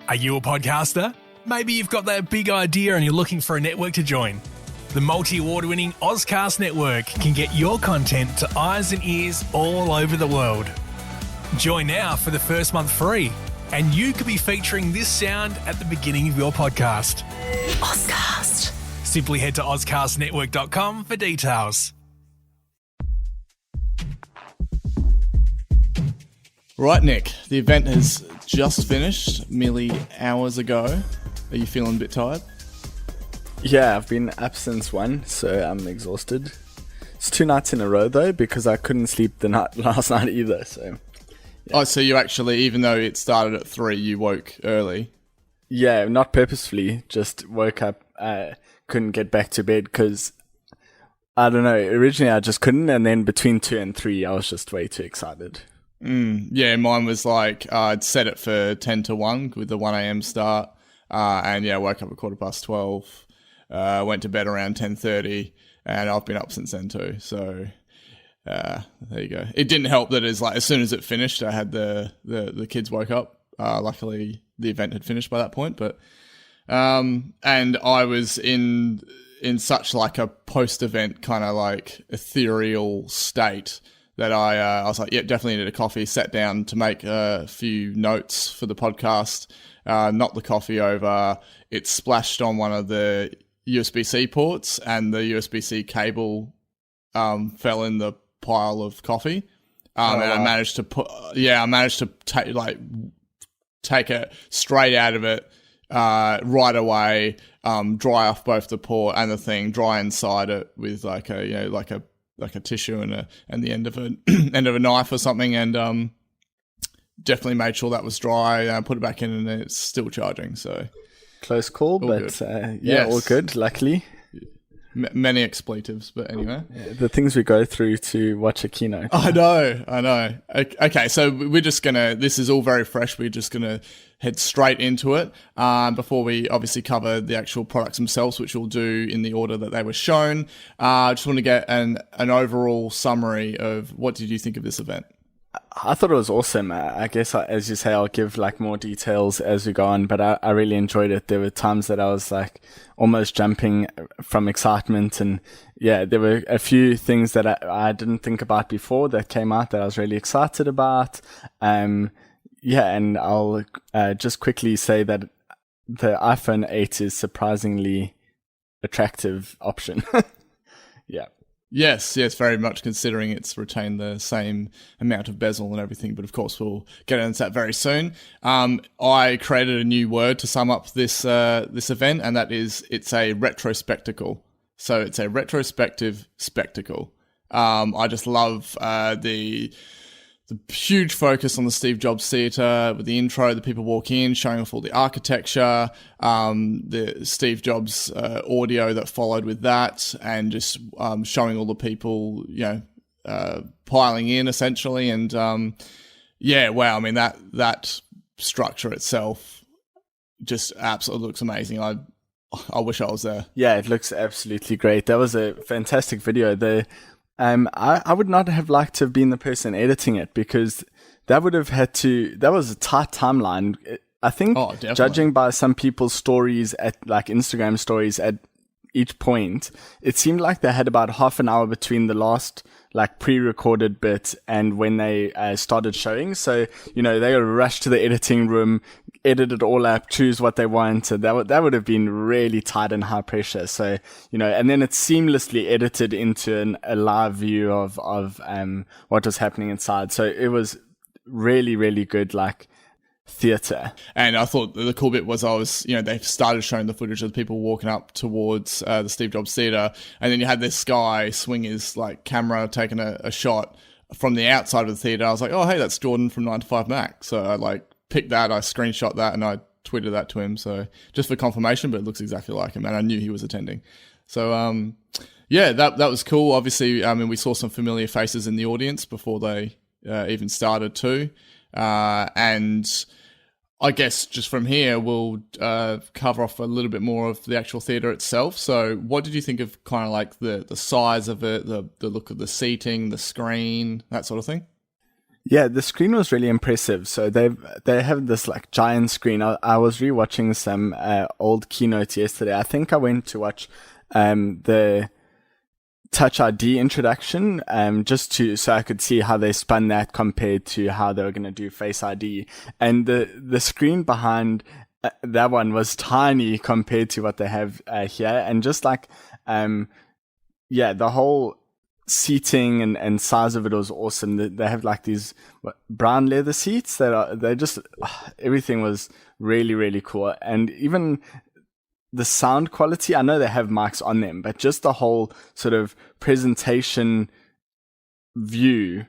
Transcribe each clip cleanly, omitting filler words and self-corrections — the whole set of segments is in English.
Are you a podcaster? Maybe you've got that big idea and you're looking for a network to join. The multi-award-winning Ozcast Network can get your content to eyes and ears all over the world. Join now for the first month free, and you could be featuring this sound at the beginning of your podcast. Ozcast. Simply head to ozcastnetwork.com for details. Right, Nick, the event has just finished merely hours ago. Are you feeling a bit tired? Yeah, I've been up since 1, so I'm exhausted. It's 2 nights in a row, though, because I couldn't sleep the night last night either, so... Yeah. Oh, so you actually, even though it started at 3, you woke early? Yeah, not purposefully, just woke up, couldn't get back to bed, because, I don't know, originally I just couldn't, and then between 2 and 3, I was just way too excited. Yeah, mine was like, I'd set it for 10 to 1 with the 1 a.m. start, and yeah, woke up at 12:15, went to bed around 10:30, and I've been up since then too, so there you go. It didn't help that as soon as it finished, I had the kids woke up. Luckily, the event had finished by that point, but and I was in such like a post-event kind of like ethereal state that I was like, yep, definitely need a coffee. Sat down to make a few notes for the podcast. Knocked the coffee over. It splashed on one of the USB-C ports, and the USB-C cable fell in the pile of coffee. And I managed to take it straight out of it right away. Dry off both the port and the thing. Dry inside it with like a tissue and the end of a knife or something, and definitely made sure that was dry. Put it back in, and it's still charging. So close call, but yes. All good. Luckily, many expletives, but anyway, the things we go through to watch a keynote. I know. Okay, so we're just gonna. This is all very fresh. We're just gonna head straight into it before we obviously cover the actual products themselves, which we'll do in the order that they were shown. I just want to get an overall summary of what did you think of this event? I thought it was awesome. I guess, as you say, I'll give like more details as we go on, but I really enjoyed it. There were times that I was like almost jumping from excitement, and yeah, there were a few things that I didn't think about before that came out that I was really excited about. Yeah, and I'll just quickly say that the iPhone 8 is surprisingly attractive option. Yeah. Yes, very much, considering it's retained the same amount of bezel and everything, but of course we'll get into that very soon. I created a new word to sum up this event, and that is it's a retrospectacle. So it's a retrospective spectacle. I just love the huge focus on the Steve Jobs Theatre with the intro, the people walk in, showing off all the architecture, the Steve Jobs audio that followed with that, and just showing all the people, piling in essentially. And wow, I mean that structure itself just absolutely looks amazing. I wish I was there. Yeah, it looks absolutely great. That was a fantastic video. I would not have liked to have been the person editing it, because that was a tight timeline. I think, judging by some people's stories at like Instagram stories at each point, it seemed like they had about half an hour between the last like pre-recorded bit and when they started showing. So, they got to rush to the editing room, edit it all up, choose what they want. So that would have been really tight and high pressure. So, and then it's seamlessly edited into a live view of what was happening inside. So it was really, really good, like, theatre. And I thought the cool bit was they started showing the footage of the people walking up towards the Steve Jobs Theatre, and then you had this guy swing his like camera, taking a shot from the outside of the theatre. I was like, oh hey, that's Jordan from 9 to 5 Mac. So I like picked that, I screenshot that, and I tweeted that to him, so just for confirmation, but it looks exactly like him, and I knew he was attending. So that was cool. Obviously, we saw some familiar faces in the audience before they even started too. And I guess just from here, we'll cover off a little bit more of the actual theatre itself. So what did you think of kind of like the size of it, the look of the seating, the screen, that sort of thing? Yeah, the screen was really impressive. So they have this like giant screen. I was rewatching some old keynotes yesterday. I think I went to watch the Touch ID introduction, so I could see how they spun that compared to how they were going to do Face ID. And the screen behind that one was tiny compared to what they have here. And just like, the whole seating and size of it was awesome. They have like these brown leather seats everything was really, really cool. And even the sound quality, I know they have mics on them, but just the whole sort of presentation view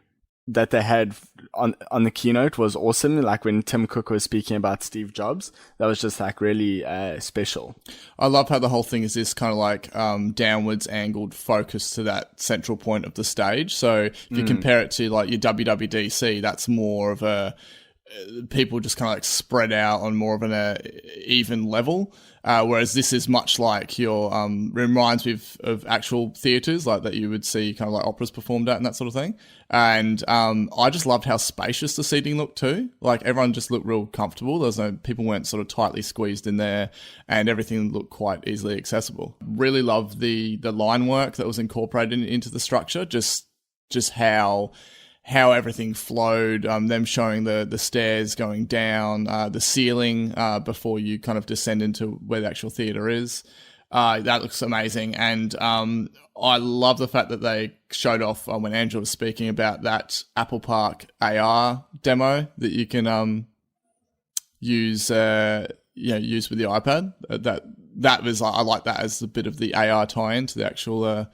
that they had on the keynote was awesome. Like when Tim Cook was speaking about Steve Jobs, that was just like really special. I love how the whole thing is this kind of like downwards angled focus to that central point of the stage. So if you compare it to like your WWDC, that's more of a people just kind of like spread out on more of an even level. Whereas this is much like your, reminds me of actual theatres like that you would see kind of like operas performed at and that sort of thing. And I just loved how spacious the seating looked too. Like everyone just looked real comfortable. People weren't sort of tightly squeezed in there, and everything looked quite easily accessible. Really loved the line work that was incorporated into the structure, just how everything flowed, them showing the stairs going down, the ceiling before you kind of descend into where the actual theatre is. That looks amazing. And I love the fact that they showed off when Angela was speaking about that Apple Park AR demo that you can use with the iPad. That was, I like that as a bit of the AR tie-in to the actual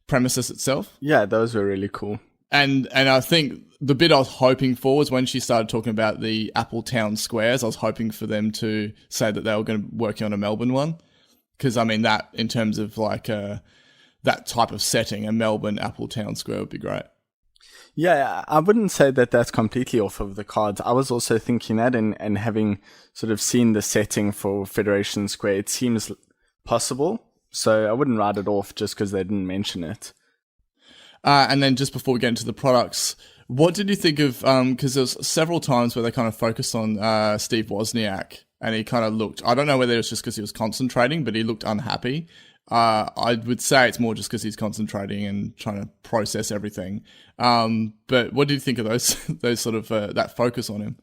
premises itself. Yeah, those were really cool. And I think the bit I was hoping for was when she started talking about the Apple Town Squares, I was hoping for them to say that they were going to be working on a Melbourne one. Because, I mean, that in terms of like that type of setting, a Melbourne Apple Town Square would be great. Yeah, I wouldn't say that that's completely off of the cards. I was also thinking that and having sort of seen the setting for Federation Square, it seems possible. So I wouldn't write it off just because they didn't mention it. And then just before we get into the products, what did you think of, because there's several times where they kind of focused on Steve Wozniak, and he kind of looked, I don't know whether it was just because he was concentrating, but he looked unhappy. I would say it's more just because he's concentrating and trying to process everything. But what did you think of those sort of, that focus on him?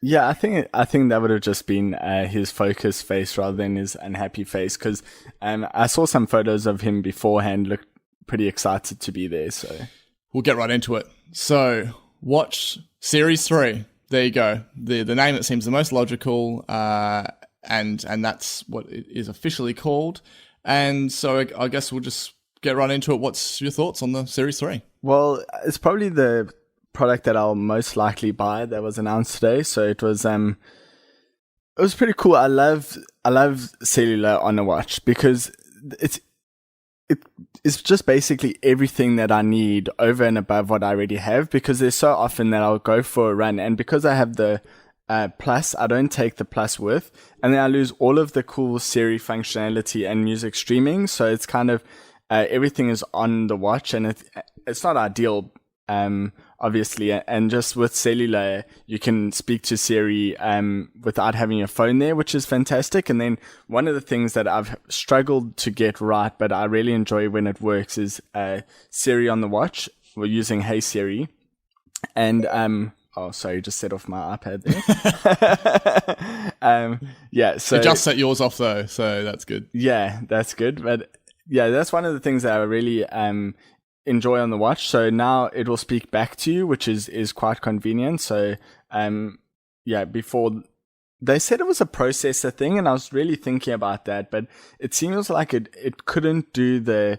Yeah, I think that would have just been his focus face rather than his unhappy face, because I saw some photos of him beforehand, looked pretty excited to be there. So we'll get right into it. So watch Series 3. There you go. The name that seems the most logical, and that's what it is officially called. And so I guess we'll just get right into it. What's your thoughts on the Series 3? Well, it's probably the product that I'll most likely buy that was announced today. So it was pretty cool. I love cellular on a watch because it's just basically everything that I need over and above what I already have, because there's so often that I'll go for a run, and because I have the Plus, I don't take the Plus with, and then I lose all of the cool Siri functionality and music streaming. So it's kind of everything is on the watch, and it's not ideal, obviously. And just with cellular, you can speak to Siri without having your phone there, which is fantastic. And then one of the things that I've struggled to get right, but I really enjoy when it works, is Siri on the watch. We're using Hey Siri, and oh, sorry, just set off my iPad there. So it just set yours off though, so that's good. Yeah, that's good. But yeah, that's one of the things that I really enjoy on the watch. So now it will speak back to you, which is quite convenient. So before they said it was a processor thing, and I was really thinking about that, but it seems like it couldn't do the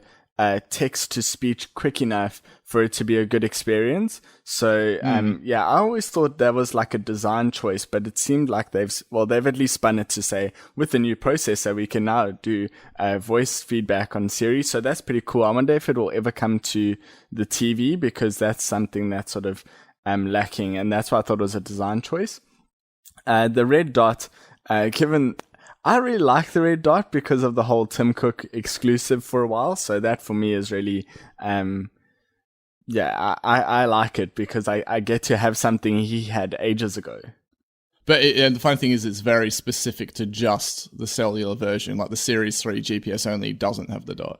text to speech quick enough for it to be a good experience. So I always thought that was like a design choice, but it seemed like they've at least spun it to say with the new processor we can now do voice feedback on Siri. So that's pretty cool. I wonder if it will ever come to the TV, because that's something that's sort of lacking, and that's why I thought it was a design choice. The red dot, I really like the red dot because of the whole Tim Cook exclusive for a while. So that for me is really, Yeah, I like it because I get to have something he had ages ago. But and the funny thing is, it's very specific to just the cellular version. Like the Series 3 GPS only doesn't have the dot.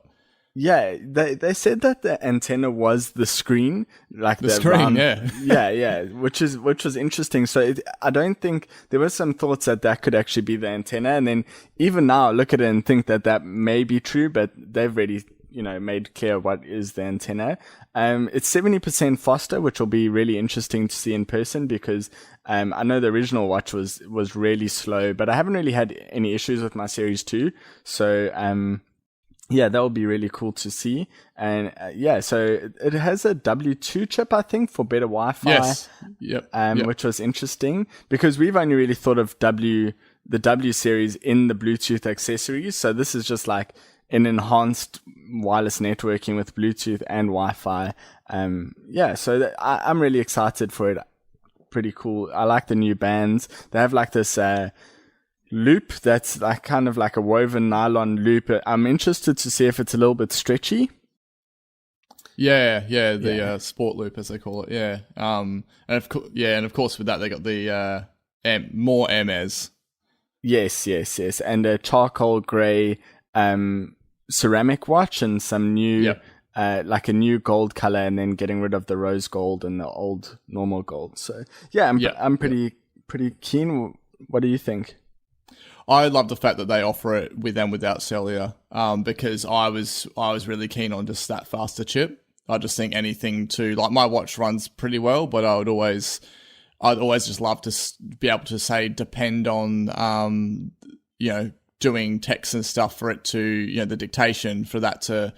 Yeah, they said that the antenna was the screen, like The screen, round, yeah. yeah, which was interesting. So I don't think there were some thoughts that could actually be the antenna, and then even now look at it and think that may be true, but they've already made clear what is the antenna. It's 70% faster, which will be really interesting to see in person because I know the original watch was really slow, but I haven't really had any issues with my Series 2, so yeah, that would be really cool to see. And so it has a W2 chip, I think, for better Wi-Fi. Yes. Yep. Which was interesting because we've only really thought of the W series in the Bluetooth accessories. So this is just like an enhanced wireless networking with Bluetooth and Wi-Fi. So I'm really excited for it. Pretty cool. I like the new bands. They have like this loop that's like kind of like a woven nylon loop. I'm interested to see if it's a little bit stretchy. The sport loop as they call it. Yeah. And of course with that they got the more MS. Yes, and a charcoal grey ceramic watch and some new like a new gold color, and then getting rid of the rose gold and the old normal gold. So yeah, I'm pretty keen. What do you think? I love the fact that they offer it with and without cellular, because I was really keen on just that faster chip. I just think anything to, like, my watch runs pretty well, but I'd always just love to be able to say depend on doing text and stuff for it to the dictation for that to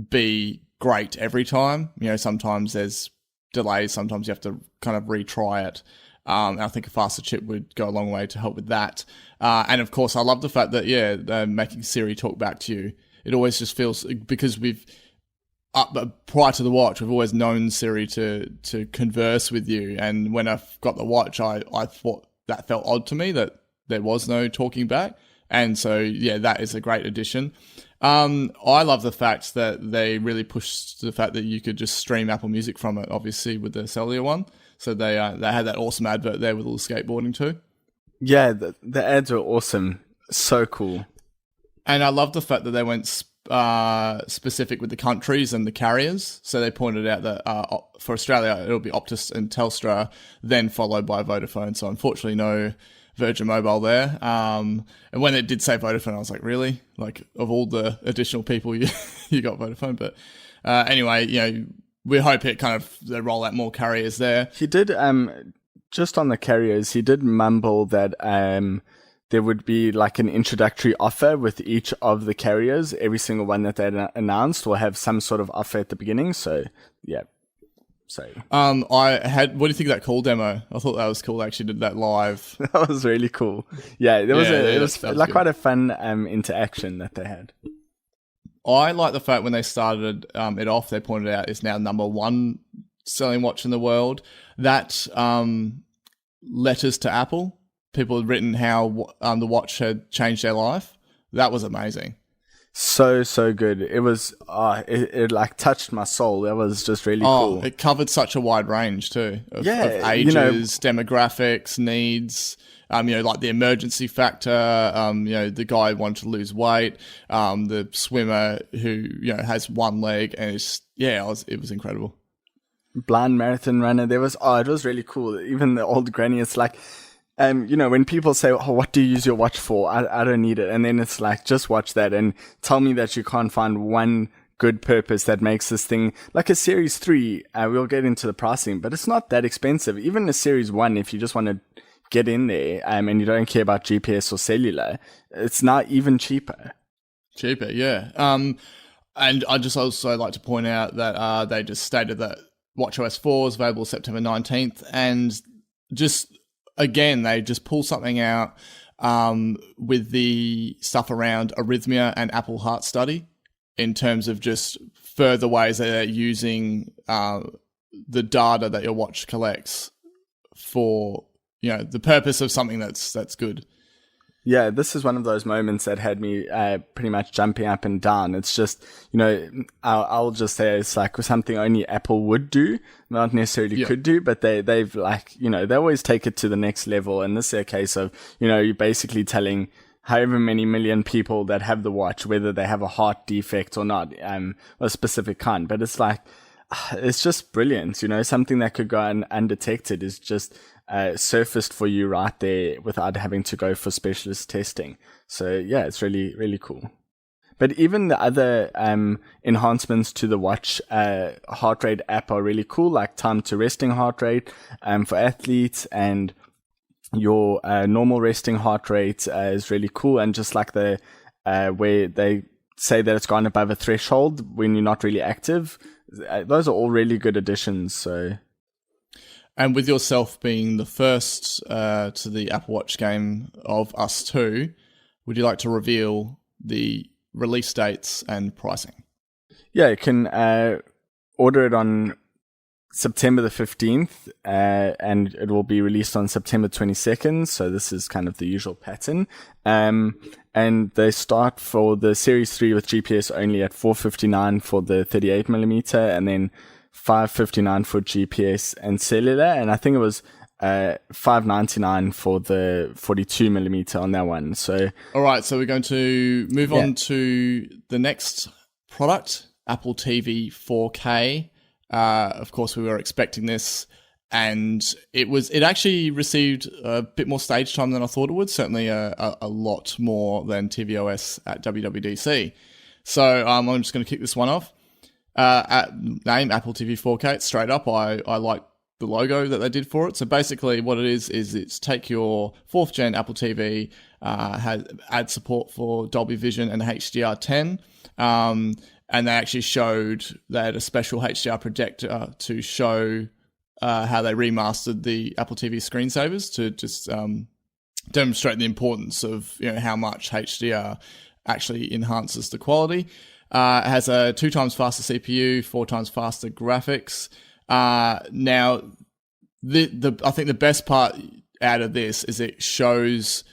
be great every time. Sometimes there's delays, sometimes you have to kind of retry it. I think a faster chip would go a long way to help with that. And of course, I love the fact that, they're making Siri talk back to you. It always just feels, because prior to the watch, we've always known Siri to converse with you. And when I got the watch, I thought that felt odd to me that there was no talking back. And so, that is a great addition. I love the fact that they really pushed the fact that you could just stream Apple Music from it, obviously, with the cellular one. So they had that awesome advert there with all the skateboarding too. Yeah, the ads were awesome. So cool. And I love the fact that they went specific with the countries and the carriers. So they pointed out that for Australia, it'll be Optus and Telstra, then followed by Vodafone. So unfortunately, no Virgin Mobile there. And when it did say Vodafone, I was like, really? Like, of all the additional people, you got Vodafone. But anyway, we hope they roll out more carriers there. He did, just on the carriers, he did mumble that there would be like an introductory offer with each of the carriers. Every single one that they announced will have some sort of offer at the beginning. So, yeah. So, what do you think of that call demo? I thought that was cool. I actually did that live. That was really cool. Yeah, it was like quite a fun interaction that they had. I like the fact when they started it off, they pointed out it's now number one selling watch in the world. That letters to Apple, people had written how the watch had changed their life. That was amazing. So good. It was it like touched my soul. That was just really cool. It covered such a wide range too of ages, demographics, needs. Like the emergency factor, the guy who wanted to lose weight, the swimmer who, has one leg, and it was incredible. Blind marathon runner. It was really cool. Even the old granny, it's like, when people say, oh, what do you use your watch for? I don't need it. And then it's like, just watch that and tell me that you can't find one good purpose that makes this thing like a Series 3. We'll get into the pricing, but it's not that expensive. Even a Series 1, if you just want to get in there and you don't care about GPS or cellular, it's not even cheaper. Yeah. And I just also like to point out that they just stated that watchOS 4 is available September 19th, and just again they just pull something out with the stuff around arrhythmia and Apple Heart Study in terms of just further ways that they're using the data that your watch collects for the purpose of something that's good. Yeah, this is one of those moments that had me pretty much jumping up and down. It's just, I'll just say it's like something only Apple would do, not necessarily could do, but they've like, they always take it to the next level. And this is a case of, you're basically telling however many million people that have the watch, whether they have a heart defect or not, a specific kind. But it's like, it's just brilliant. Something that could go undetected is just surfaced for you right there without having to go for specialist testing. So yeah, it's really, really cool. But even the other enhancements to the watch heart rate app are really cool, like time to resting heart rate for athletes, and your normal resting heart rate is really cool. And just like the where they say that it's gone above a threshold when you're not really active, those are all really good additions. So. And with yourself being the first to the Apple Watch game of us two, would you like to reveal the release dates and pricing? Yeah, you can order it on September the 15th, and it will be released on September 22nd. So this is kind of the usual pattern. And they start for the Series 3 with GPS only at $459 for the 38mm, and then $559 for GPS and cellular, and I think it was $599 for the 42mm on that one. So, all right, so we're going to move on to the next product, Apple TV 4K. Of course, we were expecting this, and it actually received a bit more stage time than I thought it would. Certainly, a lot more than tvOS at WWDC. So, I'm just going to kick this one off. At name Apple TV 4K, it's straight up. I like the logo that they did for it. So basically what it is it's take your 4th gen Apple TV, add support for Dolby Vision and HDR10. And they actually showed they had a special HDR projector to show how they remastered the Apple TV screensavers to just demonstrate the importance of how much HDR actually enhances the quality. It has a 2 times faster CPU, 4 times faster graphics. Now, I think the best part out of this is it shows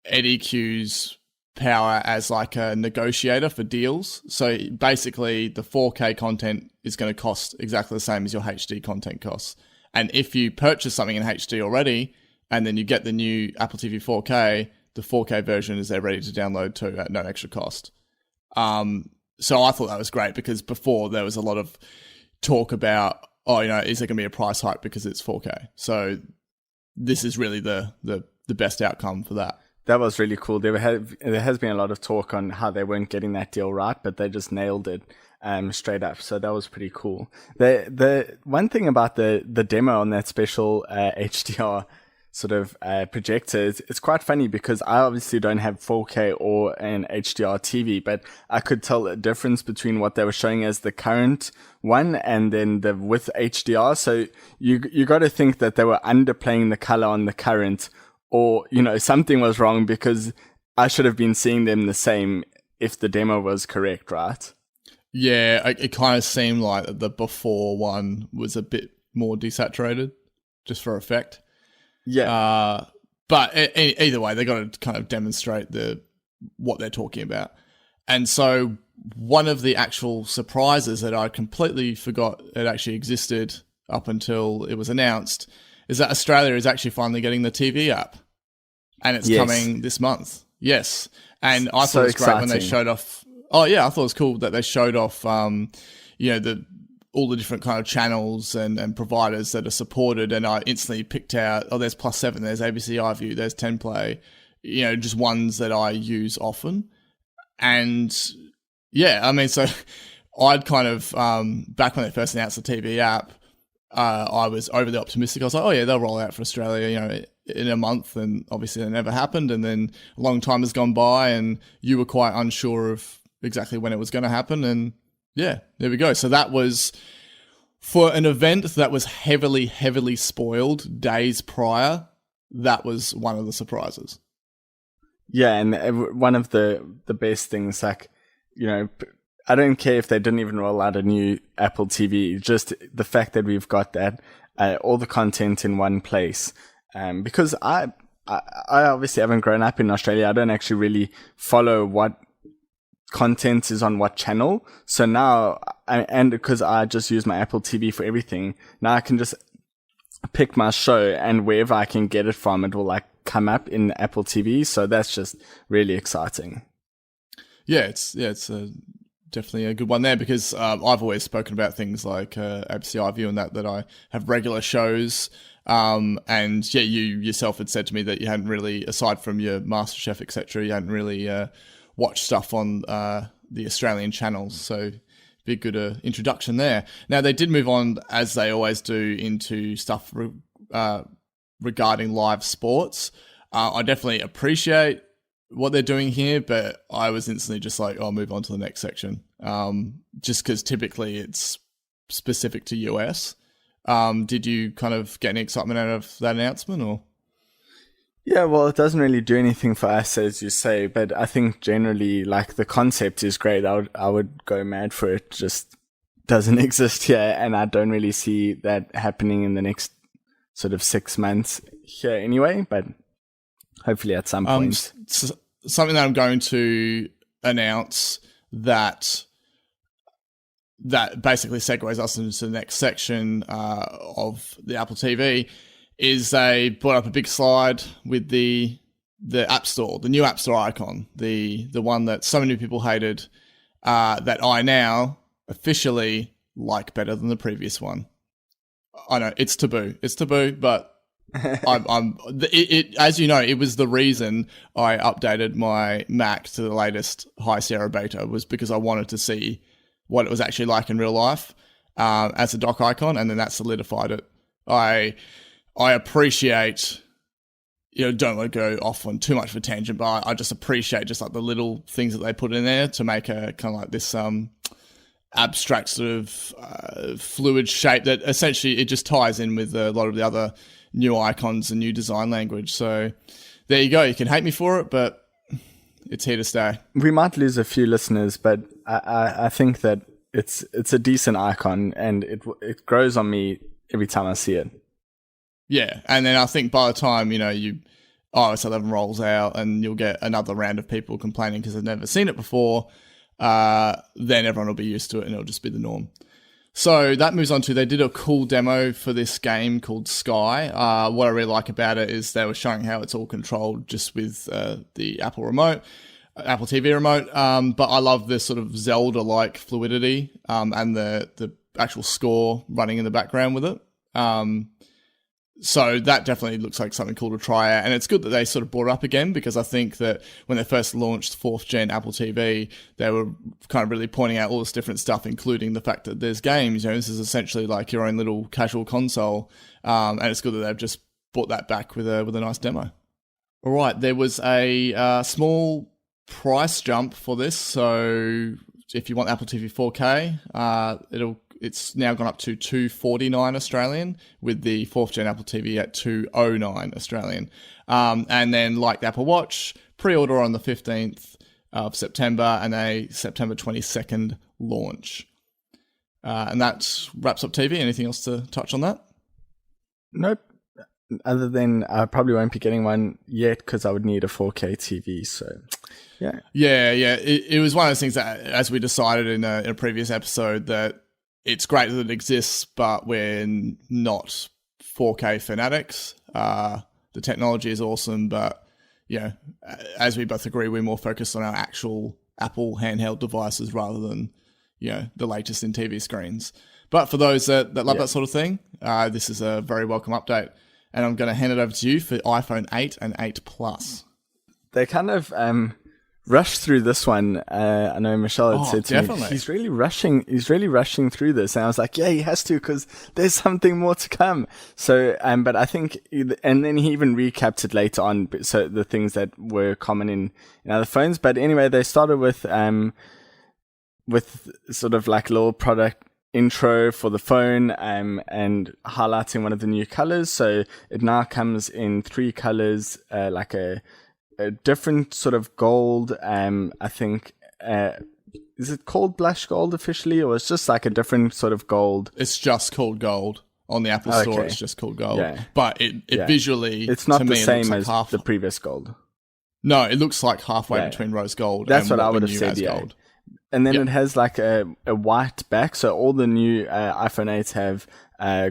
Eddie Q's power as like a negotiator for deals. So basically, the 4K content is going to cost exactly the same as your HD content costs. And if you purchase something in HD already, and then you get the new Apple TV 4K, the 4K version is there ready to download too at no extra cost. So I thought that was great because before there was a lot of talk about, is there going to be a price hike because it's 4K? So this is really the best outcome for that. That was really cool. There has been a lot of talk on how they weren't getting that deal right, but they just nailed it straight up. So that was pretty cool. The one thing about the demo on that special HDR sort of projector, it's quite funny because I obviously don't have 4K or an HDR TV, but I could tell a difference between what they were showing as the current one and then the with HDR. So you got to think that they were underplaying the color on the current, or something was wrong, because I should have been seeing them the same if the demo was correct, right? Yeah, it kind of seemed like the before one was a bit more desaturated, just for effect. Yeah. But either way, they got to kind of demonstrate what they're talking about. And so one of the actual surprises that I completely forgot it actually existed up until it was announced is that Australia is actually finally getting the TV app. And it's coming this month. Yes. And I thought it was great when they showed off. Oh, yeah, I thought it was cool that they showed off, all the different kind of channels and providers that are supported, and I instantly picked out, there's +7, there's ABC iView, there's 10play, just ones that I use often. And yeah, I mean, so I'd kind of, back when they first announced the TV app, I was overly optimistic. I was like, oh yeah, they'll roll out for Australia, in a month, and obviously that never happened. And then a long time has gone by and you were quite unsure of exactly when it was going to happen. And yeah, there we go. So that was for an event that was heavily, heavily spoiled days prior. That was one of the surprises. Yeah, and one of the best things, like, I don't care if they didn't even roll out a new Apple TV, just the fact that we've got that, all the content in one place. Because I obviously haven't grown up in Australia. I don't actually really follow what content is on what channel. So now, and because I just use my Apple TV for everything, now I can just pick my show, and wherever I can get it from, it will like come up in Apple TV. So that's just really exciting. Yeah, it's definitely a good one there, because I've always spoken about things like ABC iView and that I have regular shows. And yeah, you yourself had said to me that you hadn't really, aside from your MasterChef, etc., you hadn't really watched stuff on the Australian channels. So be a good introduction there. Now, they did move on, as they always do, into stuff regarding live sports. I definitely appreciate what they're doing here, but I was instantly just like, I'll move on to the next section. Just because typically it's specific to US. Did you kind of get any excitement out of that announcement, or? Yeah, well, it doesn't really do anything for us, as you say, but I think generally, like, the concept is great. I would go mad for it. Just doesn't exist here, and I don't really see that happening in the next sort of 6 months here anyway, but hopefully at some point. Something that I'm going to announce that basically segues us into the next section of the Apple TV is they brought up a big slide with the App Store, the new App Store icon, the one that so many people hated, that I now officially like better than the previous one. I know it's taboo, but as you know, it was the reason I updated my Mac to the latest High Sierra beta, was because I wanted to see what it was actually like in real life as a dock icon, and then that solidified it. I appreciate, don't want to go off on too much of a tangent, but I just appreciate just like the little things that they put in there to make a kind of like this abstract sort of fluid shape that essentially it just ties in with a lot of the other new icons and new design language. So there you go. You can hate me for it, but it's here to stay. We might lose a few listeners, but I think that it's a decent icon, and it grows on me every time I see it. Yeah, and then I think by the time, iOS 11 rolls out and you'll get another round of people complaining because they've never seen it before, then everyone will be used to it and it'll just be the norm. So that moves on to, they did a cool demo for this game called Sky. What I really like about it is they were showing how it's all controlled just with the Apple TV remote. But I love this sort of Zelda-like fluidity and the actual score running in the background with it. So that definitely looks like something cool to try out. And it's good that they sort of brought it up again, because I think that when they first launched 4th gen Apple TV, they were kind of really pointing out all this different stuff, including the fact that there's games. This is essentially like your own little casual console. And it's good that they've just brought that back with a nice demo. All right, there was a small price jump for this. So if you want Apple TV 4K, it's now gone up to $249 Australian, with the 4th gen Apple TV at $209 Australian. And then, like the Apple Watch, pre-order on the 15th of September and a September 22nd launch. And that wraps up TV. Anything else to touch on that? Nope. Other than I probably won't be getting one yet because I would need a 4K TV. So, yeah. Yeah. It was one of those things that, as we decided in a previous episode, that it's great that it exists, but we're not 4K fanatics. The technology is awesome, but as we both agree, we're more focused on our actual Apple handheld devices rather than the latest in TV screens. But for those that love that sort of thing, this is a very welcome update. And I'm going to hand it over to you for iPhone 8 and 8 Plus. They kind of rushed through this one. I know Michelle had said to me, he's really rushing through this. And I was like, yeah, he has to, because there's something more to come. So, but I think, and then he even recapped it later on. So the things that were common in other phones. But anyway, they started with sort of like a little product intro for the phone, and highlighting one of the new colors. So it now comes in 3 colors, like a different sort of gold. I think, is it called blush gold officially, or it's just like a different sort of gold? It's just called gold. On the Apple Store, Okay. it's just called Gold. Yeah. But it Yeah. visually, It's not to the me, it same looks like as half. the previous Gold. No, it looks like halfway Yeah. between rose gold. That's and what I we would have knew said. as Yeah. Gold. And then Yep. it has like a white back. So all the new iPhone 8s have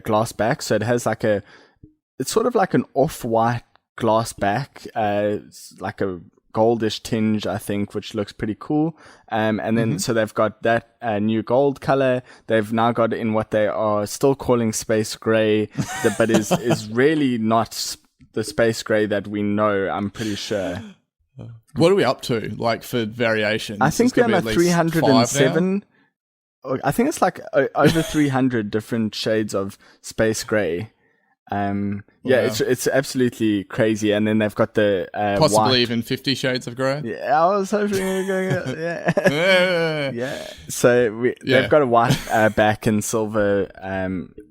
glass back. So it has like it's sort of like an off-white glass back, it's like a goldish tinge, I think, which looks pretty cool. And then so they've got that new gold color. They've now got in what they are still calling space gray, but is really not the space gray that we know, I'm pretty sure. What are we up to, like, for variations? I think There's we're gotta on be a at least 5 307. I think it's like over 300 different shades of space gray. Yeah, it's absolutely crazy. And then they've got the Possibly white. even 50 Shades of Grey. Yeah, I was hoping we were going. Yeah, Yeah. yeah. So they've got a white back and silver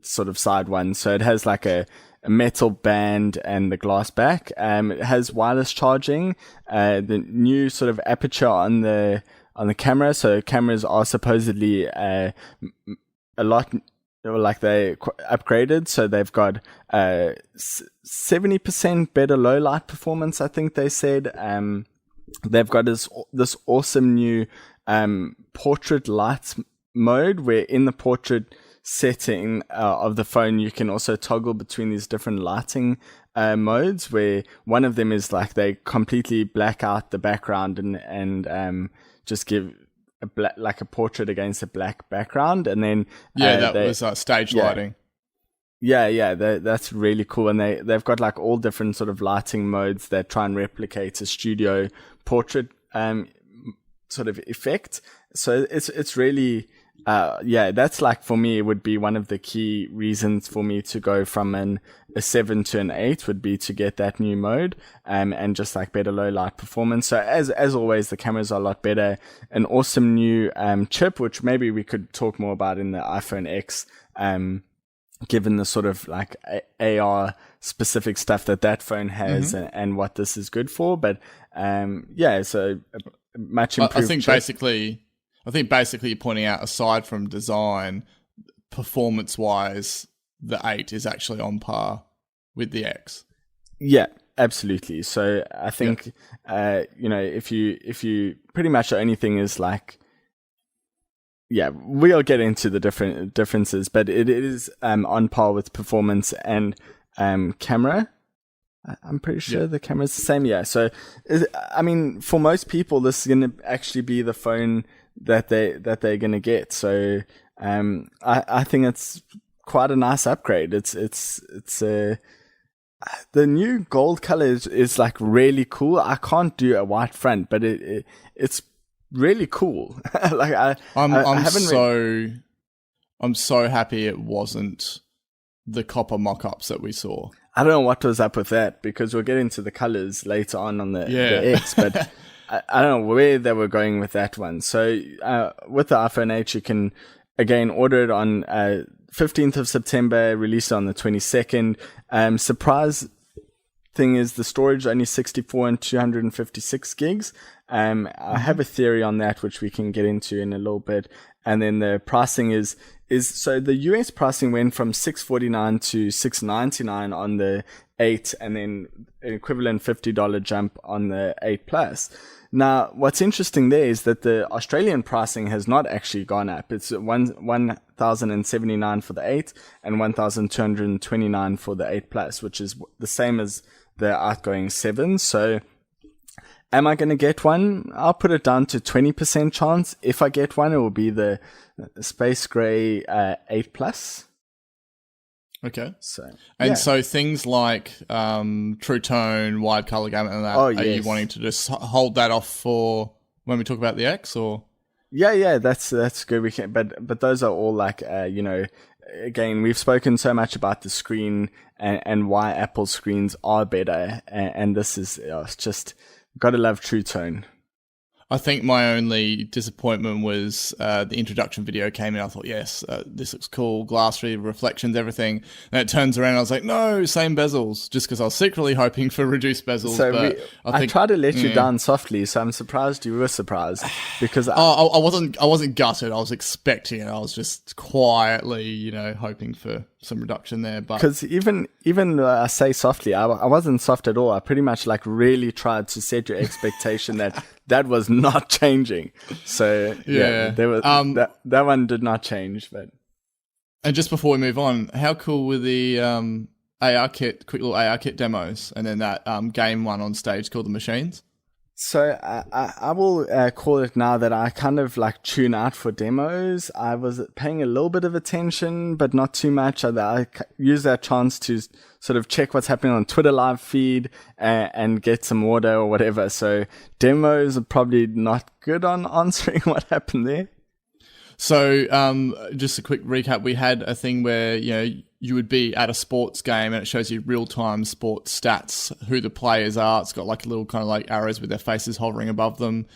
sort of side one. So it has like a metal band and the glass back. It has wireless charging. The new sort of aperture on the camera. So cameras are supposedly a lot. Like they upgraded, so they've got 70% better low light performance. I think they said. They've got this awesome new portrait light mode, where in the portrait setting of the phone you can also toggle between these different lighting modes. Where one of them is like they completely black out the background and just give like a portrait against a black background, and then that was stage lighting. Yeah, that's really cool, and they've got like all different sort of lighting modes that try and replicate a studio portrait sort of effect. So it's really that's like, for me, it would be one of the key reasons for me to go from a 7 to an 8 would be to get that new mode, and just like better low light performance. So as always, the cameras are a lot better. An awesome new chip, which maybe we could talk more about in the iPhone X, given the sort of like AR specific stuff that phone has, and what this is good for. But so much improved. I think basically you're pointing out, aside from design, performance-wise, the 8 is actually on par with the X. Yeah, absolutely. So I think, if you pretty much the only thing is like, we'll get into the differences, but it is on par with performance and camera. I'm pretty sure the camera's the same. Yeah. So, I mean, for most people, this is going to actually be the phone that they're going to get. So, I think it's quite a nice upgrade. It's the new gold color is like really cool. I can't do a white front, but it's really cool. Like I'm so happy it wasn't the copper mock-ups that we saw. I don't know what was up with that, because we'll get into the colors later on the X, but I don't know where they were going with that one. So with the iPhone 8, you can again order it on 15th of September, released on the 22nd. Surprise thing is the storage only 64 and 256 gigs. I have a theory on that, which we can get into in a little bit. And then the pricing is so the US pricing went from $649 to $699 on the 8, and then an equivalent $50 jump on the 8 Plus. Now, what's interesting there is that the Australian pricing has not actually gone up. It's $1,079 for the 8 and $1,229 for the 8 Plus, which is the same as the outgoing 7. So, am I going to get one? I'll put it down to 20% chance. If I get one, it will be the Space Gray 8 Plus. Okay. So things like True Tone, wide color gamut, and that. Are you wanting to just hold that off for when we talk about the X, or? Yeah, that's good. We can, but those are all like again, we've spoken so much about the screen and why Apple screens are better, and this is just gotta love True Tone. I think my only disappointment was the introduction video came in. I thought, yes, this looks cool, glass-free, reflections, everything. And it turns around, and I was like, no, same bezels, just because I was secretly hoping for reduced bezels. So I tried to let you down softly, so I'm surprised you were surprised, because I wasn't gutted. I was expecting it. I was just quietly, hoping for some reduction there. But because even I say softly, I wasn't soft at all. I pretty much like really tried to set your expectation that was not changing. So there was that one did not change. But and just before we move on, how cool were the quick little AR kit demos, and then that game one on stage called the Machines? So I will call it now that I kind of like tune out for demos. I was paying a little bit of attention, but not too much. I use that chance to sort of check what's happening on Twitter live feed and get some order or whatever. So demos are probably not good on answering what happened there. So just a quick recap. We had a thing where, you would be at a sports game and it shows you real-time sports stats, who the players are. It's got like a little kind of like arrows with their faces hovering above them.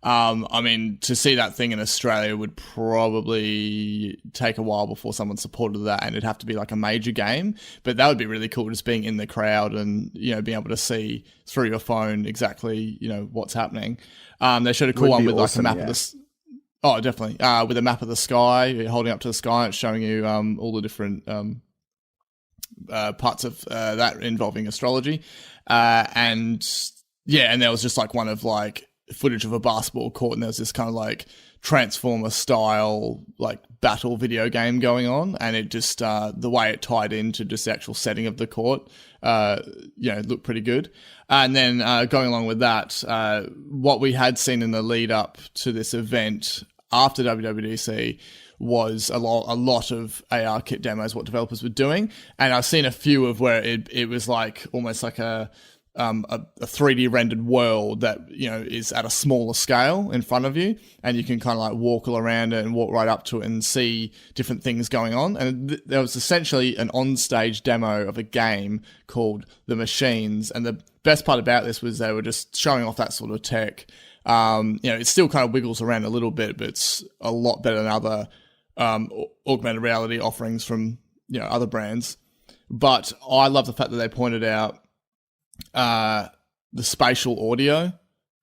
I mean, to see that thing in Australia would probably take a while before someone supported that, and it'd have to be like a major game. But that would be really cool, just being in the crowd and, being able to see through your phone exactly, what's happening. They showed a cool one with awesome, like a map of the... Oh, definitely. With a map of the sky, you're holding up to the sky, it's showing you all the different parts of that involving astrology. And there was just like one of like footage of a basketball court, and there was this kind of like Transformer style like battle video game going on, and it just the way it tied into just the actual setting of the court looked pretty good. And then going along with that, what we had seen in the lead up to this event after WWDC was a lot of AR kit demos, what developers were doing. And I've seen a few of where it was like almost like a 3D rendered world that, is at a smaller scale in front of you, and you can kind of like walk all around it and walk right up to it and see different things going on. And there was essentially an on-stage demo of a game called The Machines. And the best part about this was they were just showing off that sort of tech. It still kind of wiggles around a little bit, but it's a lot better than other augmented reality offerings from, other brands. But I love the fact that they pointed out the spatial audio.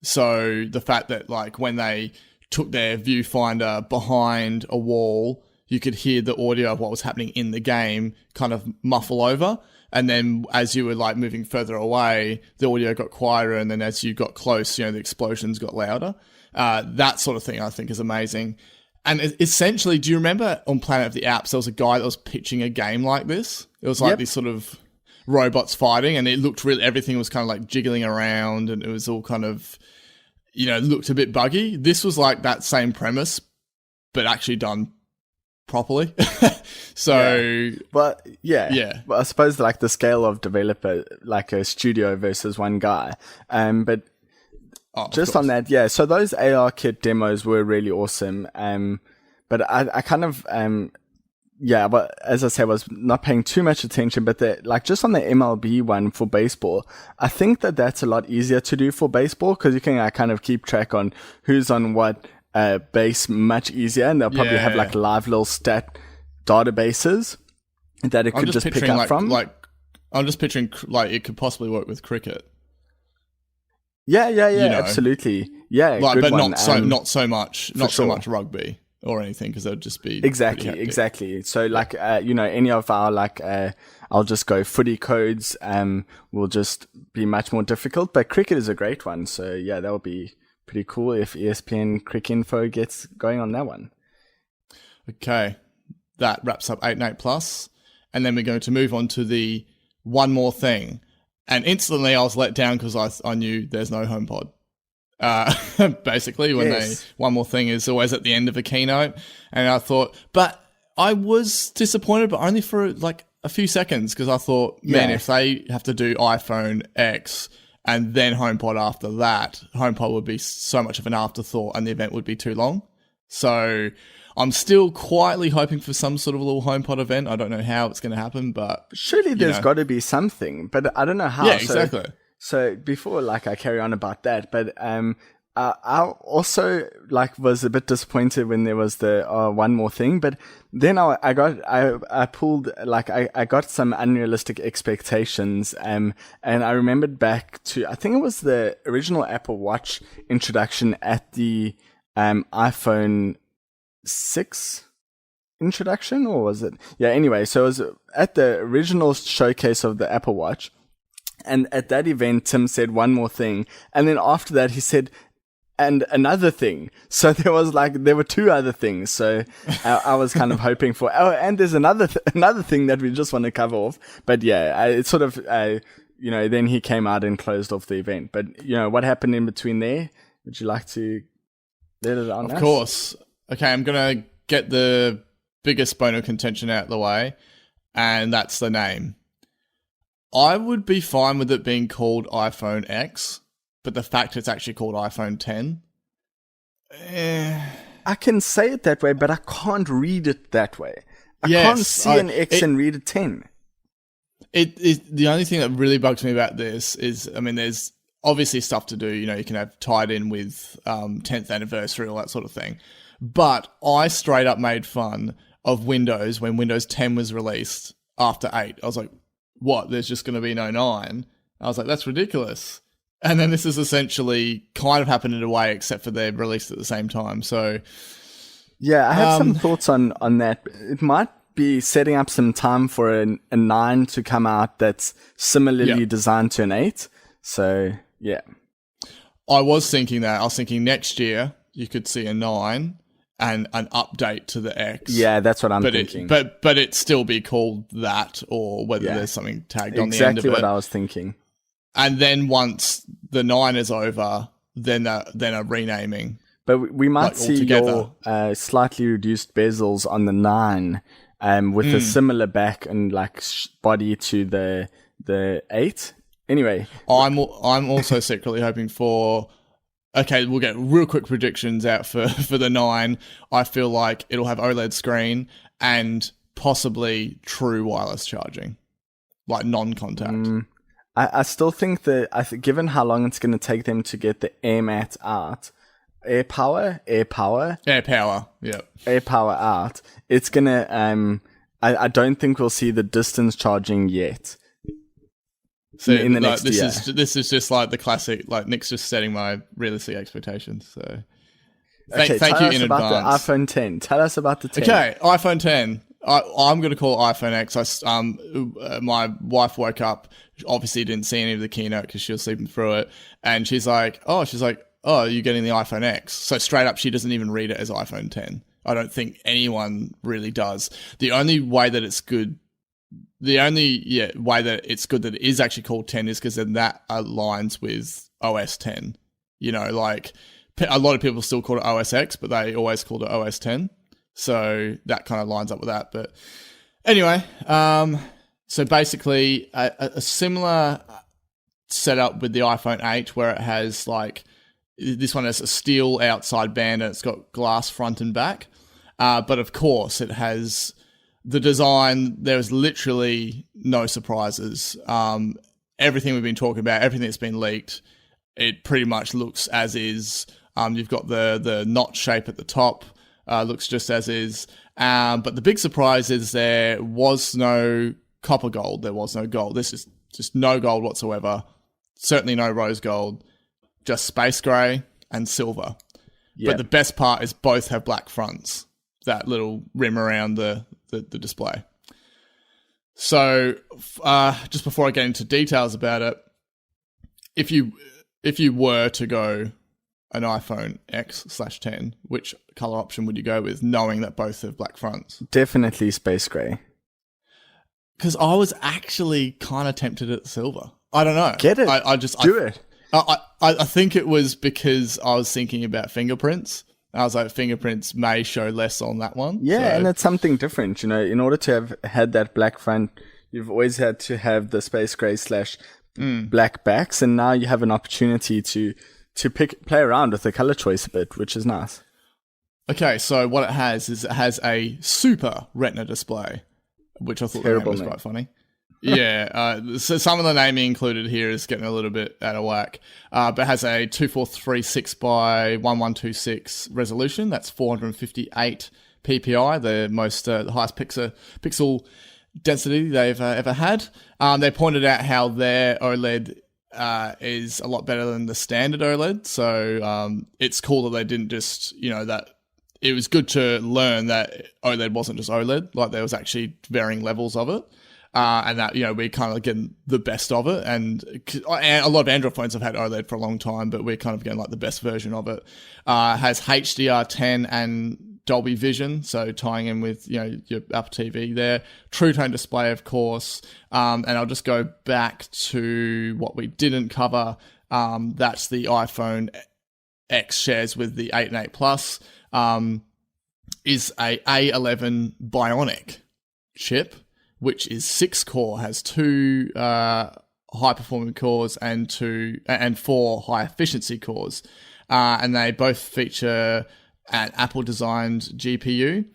So the fact that like when they took their viewfinder behind a wall, you could hear the audio of what was happening in the game kind of muffle over. And then as you were like moving further away, the audio got quieter. And then as you got close, the explosions got louder. That sort of thing I think is amazing. And essentially, do you remember on Planet of the Apps, there was a guy that was pitching a game like this? It was like this sort of robots fighting, and it looked really, everything was kind of like jiggling around, and it was all kind of, looked a bit buggy. This was like that same premise, but actually done properly. So, but I suppose like the scale of developer, like a studio versus one guy. But just on that, so those AR kit demos were really awesome. But I kind of but as I said, was not paying too much attention, but like just on the MLB one for baseball, I think that's a lot easier to do for baseball, because you can kind of keep track on who's on what base much easier, and they'll probably have like live little stat databases that it could just pick up from. Like, I'm just picturing like it could possibly work with cricket. Yeah, absolutely. Yeah, like, but one. not so much rugby or anything, because that would just be exactly. So like any of our like I'll just go footy codes will just be much more difficult, but cricket is a great one. So yeah, that would be pretty cool if ESPN Cricinfo gets going on that one. Okay, that wraps up 8 and 8 Plus, and then we're going to move on to the one more thing. And instantly I was let down because I knew there's no HomePod. Basically, one more thing is always at the end of a keynote. And I thought, but I was disappointed, but only for like a few seconds, because I thought, man, if they have to do iPhone X and then HomePod after that, HomePod would be so much of an afterthought and the event would be too long. So I'm still quietly hoping for some sort of a little HomePod event. I don't know how it's going to happen, but surely there's got to be something, but I don't know how. Yeah, exactly. So before like I carry on about that, but I also like was a bit disappointed when there was the one more thing, but then I pulled like I got some unrealistic expectations, and I remembered back to, I think it was the original Apple Watch introduction at the iPhone 6 introduction, or was it? Yeah, anyway, so it was at the original showcase of the Apple Watch. And at that event, Tim said one more thing. And then after that, he said, and another thing. So there were two other things. So I was kind of hoping for, and there's another thing that we just want to cover off. But yeah, it's sort of, then he came out and closed off the event. But, what happened in between there? Would you like to let it on? Of course. Okay, I'm going to get the biggest bone of contention out of the way, and that's the name. I would be fine with it being called iPhone X, but the fact it's actually called iPhone 10, I can say it that way, but I can't read it that way. I can't see an X and read a 10. The only thing that really bugs me about this is, there's obviously stuff to do. You can have tied in with 10th anniversary, all that sort of thing. But I straight up made fun of Windows when Windows 10 was released after 8. I was like, what? There's just going to be no 9? I was like, that's ridiculous. And then this is essentially kind of happened in a way, except for they're released at the same time. So, yeah, I have some thoughts on that. It might be setting up some time for a 9 to come out that's similarly designed to an 8. So, yeah. I was thinking that. I was thinking next year you could see a 9 and an update to the X. Yeah, that's what I'm thinking. But it still be called that, or whether there's something tagged on the end of it. Exactly what I was thinking. And then once the 9 is over, then a renaming. But we might see your slightly reduced bezels on the 9, with a similar back and body to the 8. Anyway, I'm also secretly hoping for. Okay, we'll get real quick predictions out for the 9. I feel like it'll have OLED screen and possibly true wireless charging, like non-contact. I still think that given how long it's going to take them to get the AirMat out, air power, yeah, air power out, it's going to. I don't think we'll see the distance charging yet. So in the next year. This is just like the classic. Like Nick's just setting my realistic expectations. So thank you in advance. Tell us about the iPhone 10. Tell us about the 10. Okay, iPhone 10. I'm going to call it iPhone X. My wife woke up, obviously didn't see any of the keynote because she was sleeping through it, and she's like, oh, you're getting the iPhone X. So straight up, she doesn't even read it as iPhone 10. I don't think anyone really does. The only way that it's good that it is actually called 10 is because then that aligns with OS 10. Like a lot of people still call it OS X, but they always called it OS 10. So that kind of lines up with that. But anyway, so basically a similar setup with the iPhone 8 where it has this one has a steel outside band and it's got glass front and back. But of course it has the design. There's literally no surprises. Everything we've been talking about, everything that's been leaked, it pretty much looks as is. You've got the notch shape at the top. Looks just as is. But the big surprise is there was no copper gold. There was no gold. This is just no gold whatsoever. Certainly no rose gold. Just space grey and silver. Yep. But the best part is both have black fronts. That little rim around the display. So just before I get into details about it, if you were to go an iPhone X/10, which color option would you go with, knowing that both have black fronts? Definitely space gray. Because I was actually kind of tempted at silver. I don't know. Get it. I just do it. I think it was because I was thinking about fingerprints. I was like, fingerprints may show less on that one. Yeah, so. And it's something different. In order to have had that black front, you've always had to have the space gray / black backs, and now you have an opportunity to play around with the color choice a bit, which is nice. Okay, so what it has a super retina display, which I thought was quite funny. Yeah, so some of the naming included here is getting a little bit out of whack, but it has a 2436 by 1126 resolution. That's 458 ppi, the highest pixel density they've ever had. They pointed out how their OLED is a lot better than the standard OLED, so it's cool that they didn't just that it was good to learn that OLED wasn't just OLED. Like there was actually varying levels of it. And that, we're kind of getting the best of it. And a lot of Android phones have had OLED for a long time, but we're kind of getting like the best version of it. Has HDR10 and Dolby Vision, so tying in with, your Apple TV there. True Tone display, of course. And I'll just go back to what we didn't cover. That's the iPhone X shares with the 8 and 8 Plus. Is a A11 Bionic chip, which is 6-core, has 2 high-performing cores and 4 high-efficiency cores. And they both feature an Apple-designed GPU.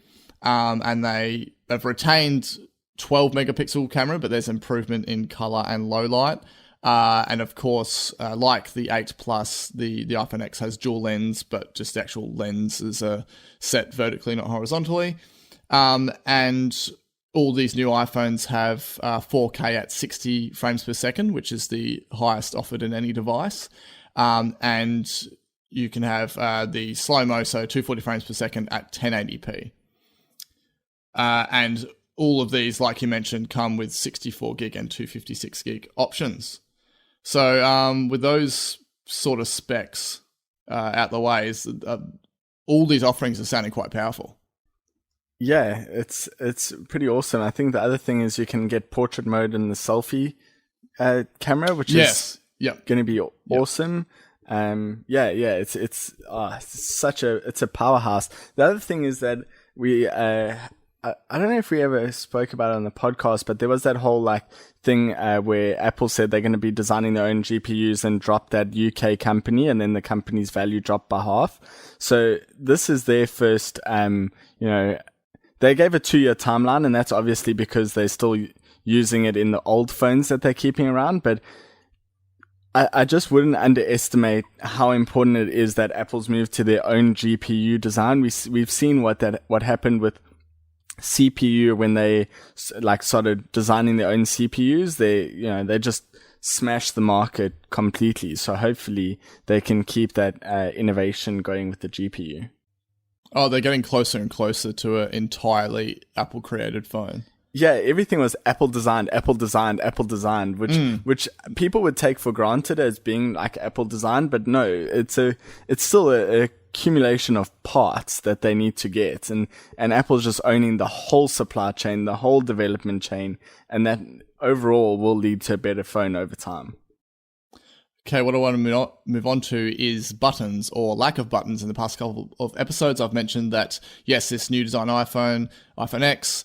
And they have retained 12-megapixel camera, but there's improvement in color and low light. And of course, like the 8 Plus, the iPhone X has dual lens, but just the actual lenses are set vertically, not horizontally. And all these new iPhones have 4K at 60 frames per second, which is the highest offered in any device. And you can have the slow-mo, so 240 frames per second at 1080p. And all of these, like you mentioned, come with 64 gig and 256 gig options. So with those sort of specs out the way, all these offerings are sounding quite powerful. Yeah, it's pretty awesome. I think the other thing is you can get portrait mode in the selfie camera, which is going to be awesome. It's a powerhouse. The other thing is that we I don't know if we ever spoke about it on the podcast, but there was that whole thing where Apple said they're going to be designing their own GPUs and drop that UK company, and then the company's value dropped by half. So this is their first, they gave a 2-year timeline, and that's obviously because they're still using it in the old phones that they're keeping around. But I just wouldn't underestimate how important it is that Apple's moved to their own GPU design. We've seen what happened with CPU when they started designing their own CPUs. They just smashed the market completely. So hopefully they can keep that innovation going with the GPU. Oh, they're getting closer and closer to an entirely Apple created phone. Yeah, everything was Apple designed, which people would take for granted as being Apple designed, but no, it's still a accumulation of parts that they need to get, and Apple's just owning the whole supply chain, the whole development chain, and that overall will lead to a better phone over time. Okay, what I want to move on to is buttons, or lack of buttons. In the past couple of episodes, I've mentioned that, yes, this new design iPhone X,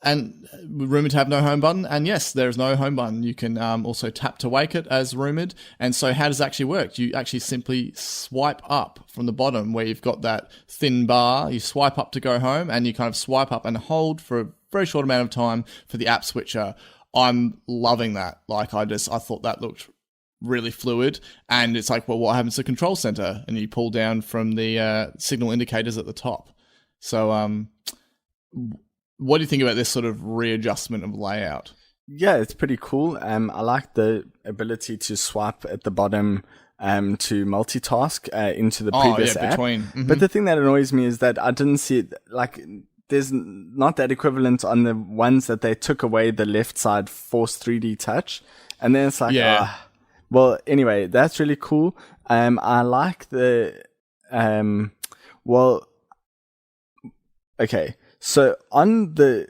and rumoured to have no home button. And yes, there is no home button. You can also tap to wake it, as rumoured. And so how does it actually work? You actually simply swipe up from the bottom where you've got that thin bar. You swipe up to go home, and you kind of swipe up and hold for a very short amount of time for the app switcher. I'm loving that. I thought that looked really fluid. And it's well, what happens to the control center? And you pull down from the signal indicators at the top. So what do you think about this sort of readjustment of layout? Yeah, it's pretty cool. I like the ability to swipe at the bottom to multitask into the previous app. Mm-hmm. But the thing that annoys me is that I didn't see it, there's not that equivalent on the ones that they took away the left side force 3D touch. And then it's well, anyway, that's really cool. I like the, okay. So to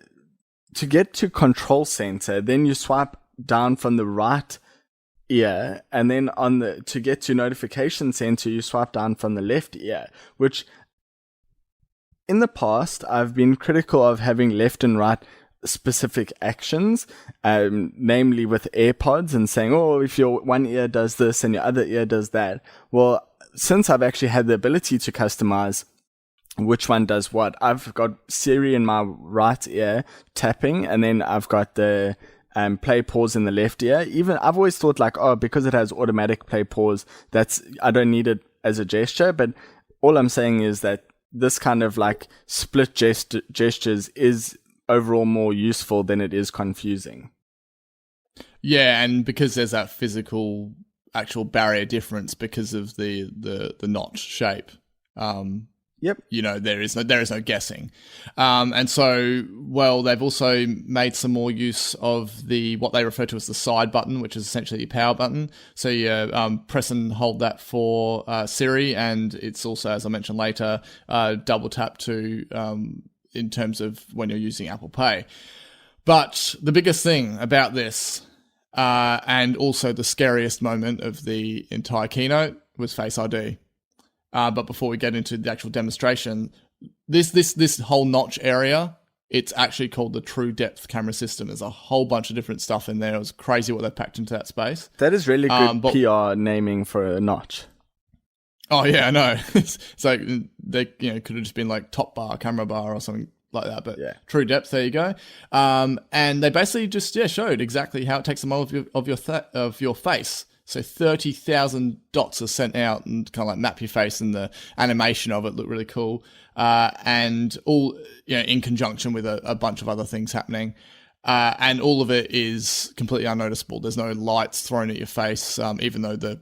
get to control center, then you swipe down from the right ear, and then to get to notification center, you swipe down from the left ear, which in the past, I've been critical of having left and right specific actions, namely with AirPods, and saying, oh, if your one ear does this and your other ear does that. Well, since I've actually had the ability to customize which one does what, I've got Siri in my right ear tapping, and then I've got the play pause in the left ear. Even I've always thought because it has automatic play pause, I don't need it as a gesture. But all I'm saying is that this kind of split gestures is overall more useful than it is confusing. Yeah, and because there's that actual barrier difference because of the notch shape. Yep. There is no guessing. And so, well, they've also made some more use of what they refer to as the side button, which is essentially your power button. So you press and hold that for Siri, and it's also, as I mentioned later, double tap to in terms of when you're using Apple Pay. But the biggest thing about this, and also the scariest moment of the entire keynote, was Face ID. But before we get into the actual demonstration, this whole notch area, it's actually called the True Depth camera system. There's a whole bunch of different stuff in there. It was crazy what they packed into that space. That is really good PR naming for a notch. Oh yeah, I know. It's like they could have just been like top bar, camera bar, or something like that. But yeah. True Depth, there you go. And they basically just showed exactly how it takes a model of your face. So 30,000 dots are sent out and kind of like map your face, and the animation of it looked really cool. And all in conjunction with a bunch of other things happening. And all of it is completely unnoticeable. There's no lights thrown at your face, even though the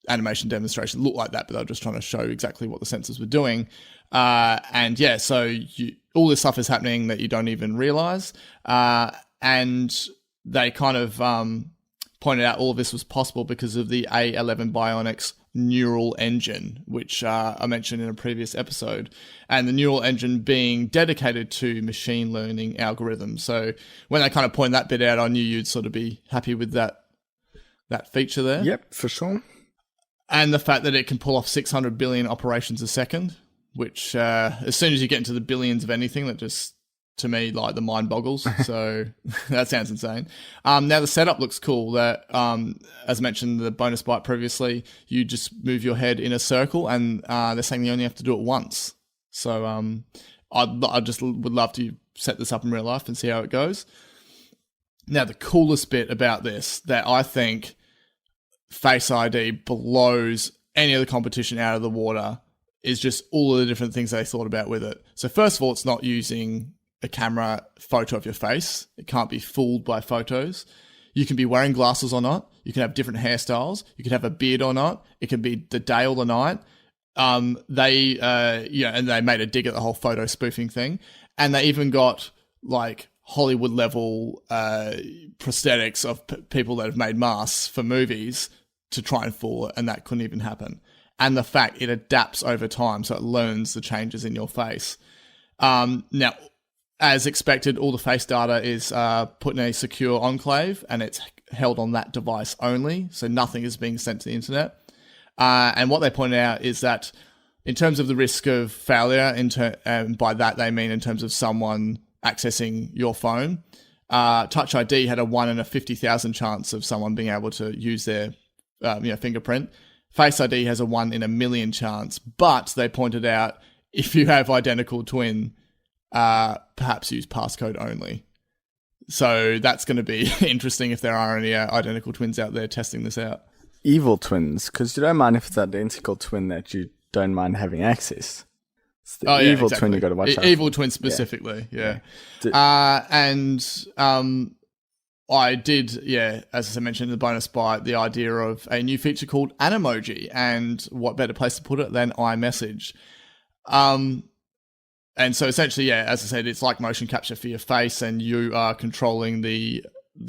animation demonstration looked like that, but they were just trying to show exactly what the sensors were doing. So all this stuff is happening that you don't even realize. And they kind of pointed out all of this was possible because of the A11 Bionics neural engine, which I mentioned in a previous episode, and the neural engine being dedicated to machine learning algorithms. So when they kind of pointed that bit out, I knew you'd sort of be happy with that feature there. Yep, for sure. And the fact that it can pull off 600 billion operations a second, which as soon as you get into the billions of anything, that just, to me, like, the mind boggles. So that sounds insane. Now the setup looks cool. That, as mentioned, the bonus byte previously, you just move your head in a circle, and they're saying you only have to do it once. So I just would love to set this up in real life and see how it goes. Now the coolest bit about this, that I think Face ID blows any other competition out of the water, is just all of the different things they thought about with it. So first of all, it's not using a camera photo of your face. It can't be fooled by photos. You can be wearing glasses or not. You can have different hairstyles. You can have a beard or not. It can be the day or the night. And they made a dig at the whole photo spoofing thing. And they even got like Hollywood level prosthetics of people that have made masks for movies to try and fool it, and that couldn't even happen. And the fact it adapts over time, so it learns the changes in your face. Now, as expected, all the face data is put in a secure enclave, and it's held on that device only, so nothing is being sent to the internet. And what they pointed out is that in terms of the risk of failure, and by that they mean in terms of someone accessing your phone, Touch ID had a 1 in a 50,000 chance of someone being able to use their fingerprint. Face ID has a 1 in a million chance, but they pointed out if you have identical twin, perhaps use passcode only. So that's going to be interesting if there are any identical twins out there testing this out. Evil twins, because you don't mind if it's identical twin that you don't mind having access. It's the evil twin you got to watch out evil twin specifically, yeah. I did, as I mentioned in the bonus byte, the idea of a new feature called Animoji, and what better place to put it than iMessage. And so essentially, as I said, it's like motion capture for your face, and you are controlling the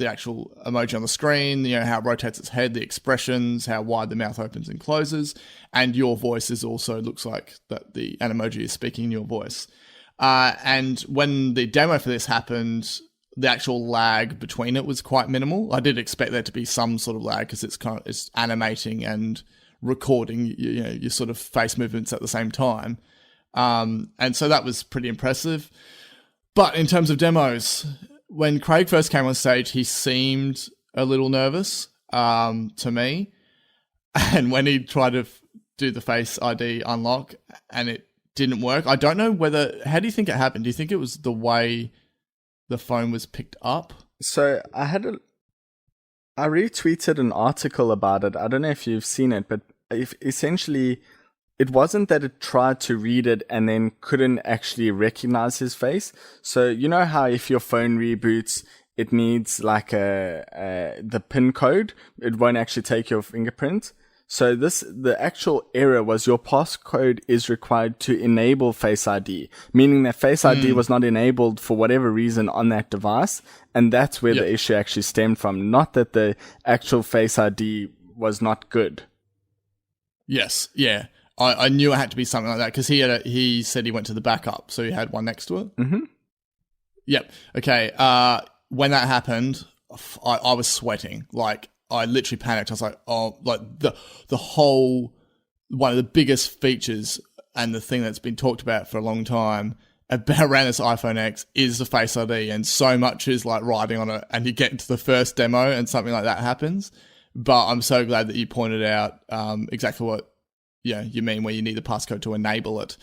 actual emoji on the screen, how it rotates its head, the expressions, how wide the mouth opens and closes, and your voice is also, looks like that the Animoji is speaking in your voice. And when the demo for this happened, the actual lag between it was quite minimal. I did expect there to be some sort of lag because it's animating and recording your sort of face movements at the same time. And so that was pretty impressive. But in terms of demos, when Craig first came on stage, he seemed a little nervous to me. And when he tried to do the Face ID unlock and it didn't work, I don't know how do you think it happened? Do you think it was the way the phone was picked up? So I retweeted an article about it. I don't know if you've seen it, but essentially it wasn't that it tried to read it and then couldn't actually recognize his face. So you know how if your phone reboots, it needs like the PIN code. It won't actually take your fingerprint. So the actual error was your passcode is required to enable Face ID, meaning that Face ID was not enabled for whatever reason on that device. And that's where the issue actually stemmed from, not that the actual Face ID was not good. Yes, yeah. I knew it had to be something like that because he said he went to the backup, so he had one next to it. Mm-hmm. Yep. Okay. When that happened, I was sweating. Like, I literally panicked. I was like, oh, like the whole, one of the biggest features and the thing that's been talked about for a long time around this iPhone X is the Face ID, and so much is like riding on it, and you get into the first demo and something like that happens. But I'm so glad that you pointed out exactly what you mean, where you need the passcode to enable it.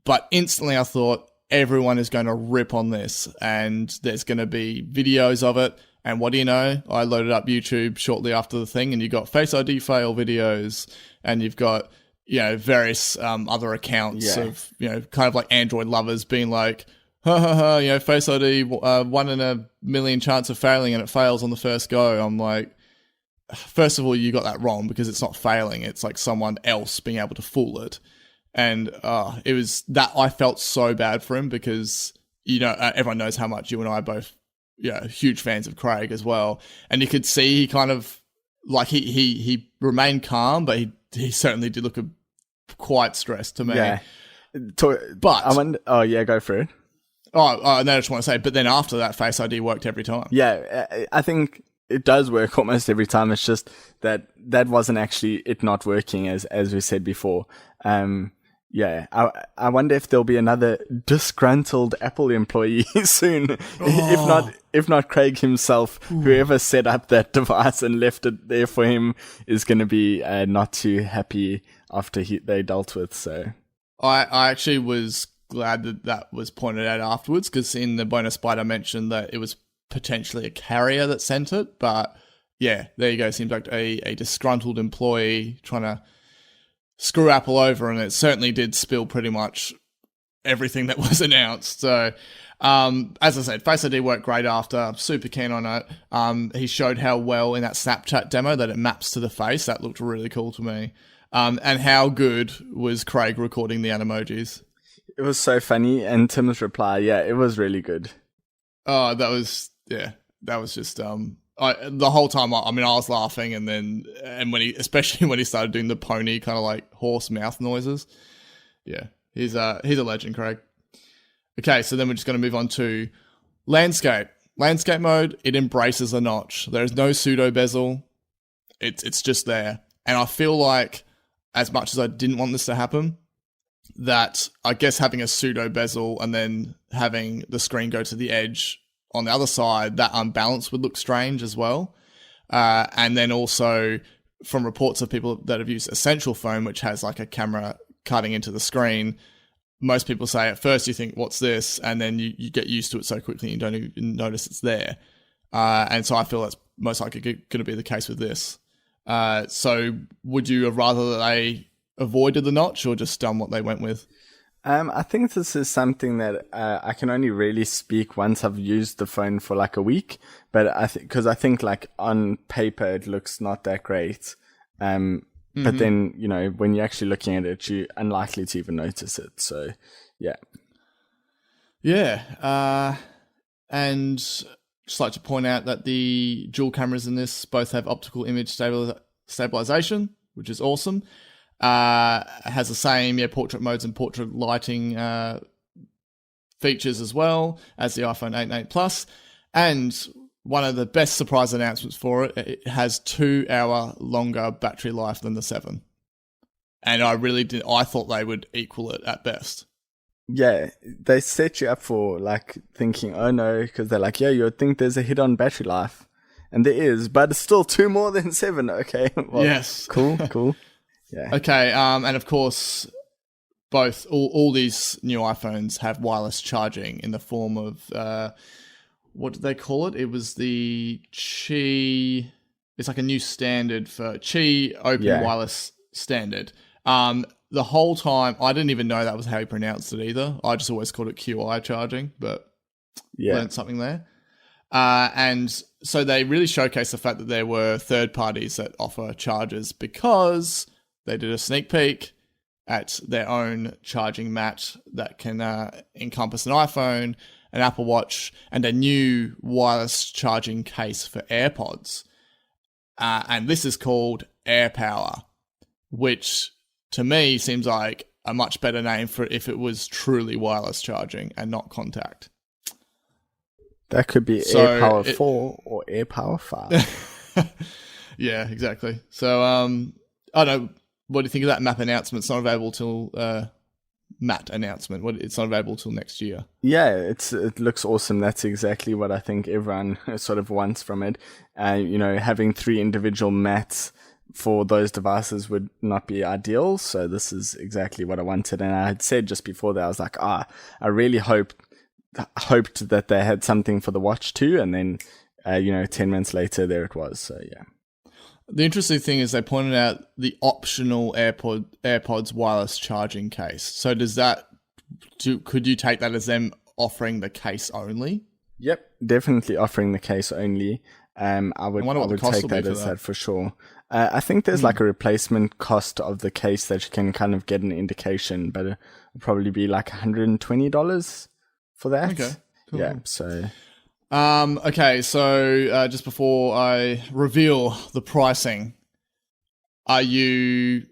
But instantly I thought, everyone is going to rip on this, and there's going to be videos of it. And what do you know? I loaded up YouTube shortly after the thing, and you got Face ID fail videos, and you've got, various other accounts of, kind of like Android lovers being like, ha ha ha, Face ID, 1 in a million chance of failing, and it fails on the first go. I'm like, first of all, you got that wrong, because it's not failing. It's like someone else being able to fool it. And it was that I felt so bad for him, because, everyone knows how much you and I are both, huge fans of Craig as well. And you could see he kind of, like, he remained calm, but he certainly did look quite stressed to me. Yeah. But I wonder, go for it. I just want to say, but then after that, Face ID worked every time. Yeah, I think it does work almost every time. It's just that wasn't actually it not working, as we said before. I wonder if there'll be another disgruntled Apple employee soon. If not Craig himself, whoever set up that device and left it there for him is going to be not too happy after they dealt with. So I actually was glad that was pointed out afterwards, because in the bonus bite I mentioned that it was potentially a carrier that sent it. But yeah, there you go. Seems like a disgruntled employee trying to screw Apple over, and it certainly did spill pretty much everything that was announced. So, as I said, Face ID worked great after. Super keen on it. He showed how well in that Snapchat demo that it maps to the face. That looked really cool to me. And how good was Craig recording the animojis? It was so funny, and Tim's reply, it was really good. Oh, that was just the whole time. I was laughing, and especially when he started doing the pony kind of like horse mouth noises. Yeah, he's a legend, Craig. Okay, so then we're just going to move on to landscape. Landscape mode, it embraces a notch. There is no pseudo bezel. It's just there, and I feel like, as much as I didn't want this to happen, that I guess having a pseudo bezel and then having the screen go to the edge on the other side, that unbalance would look strange as well. And then also, from reports of people that have used Essential Phone, which has like a camera cutting into the screen, most people say at first you think, what's this? And then you get used to it so quickly you don't even notice it's there. And so I feel that's most likely going to be the case with this. So would you have rather that they avoided the notch, or just done what they went with? I think this is something that I can only really speak once I've used the phone for like a week, but because I think like on paper it looks not that great. But then, when you're actually looking at it, you're unlikely to even notice it. So, yeah. Yeah. And just like to point out that the dual cameras in this both have optical image stabilization, which is awesome. Has the same portrait modes and portrait lighting features as well as the iPhone 8 and 8 Plus. And one of the best surprise announcements for it, it has 2-hour longer battery life than the 7. And I thought they would equal it at best. Yeah, they set you up for like thinking, oh no, because they're like, you would think there's a hit on battery life. And there is, but it's still 2 more than 7. Okay. Well, yes. Cool. Yeah. Okay. And of course, all these new iPhones have wireless charging in the form of, what did they call it? It was the Qi. It's like a new standard for Qi Open Wireless Standard. The whole time, I didn't even know that was how he pronounced it either. I just always called it QI charging, but learned something there. And so they really showcased the fact that there were third parties that offer chargers because they did a sneak peek at their own charging mat that can encompass an iPhone, an Apple Watch, and a new wireless charging case for AirPods. And this is called AirPower, which to me seems like a much better name for if it was truly wireless charging and not contact. That could be AirPower 4 or AirPower 5. Yeah, exactly. So, I don't know. What do you think of that map announcement? It's not available till Matt announcement. It's not available till next year. Yeah, it looks awesome. That's exactly what I think everyone sort of wants from it. Having 3 individual mats for those devices would not be ideal. So this is exactly what I wanted. And I had said just before that, I was like, I really hoped that they had something for the watch too. And then, 10 minutes later, there it was. So yeah. The interesting thing is they pointed out the optional AirPods wireless charging case. So could you take that as them offering the case only? Yep, definitely offering the case only. I would take that as that for sure. I think there's like a replacement cost of the case that you can kind of get an indication, but it'll probably be like $120 for that. Okay, cool. Yeah, so... Okay, so just before I reveal the pricing, are you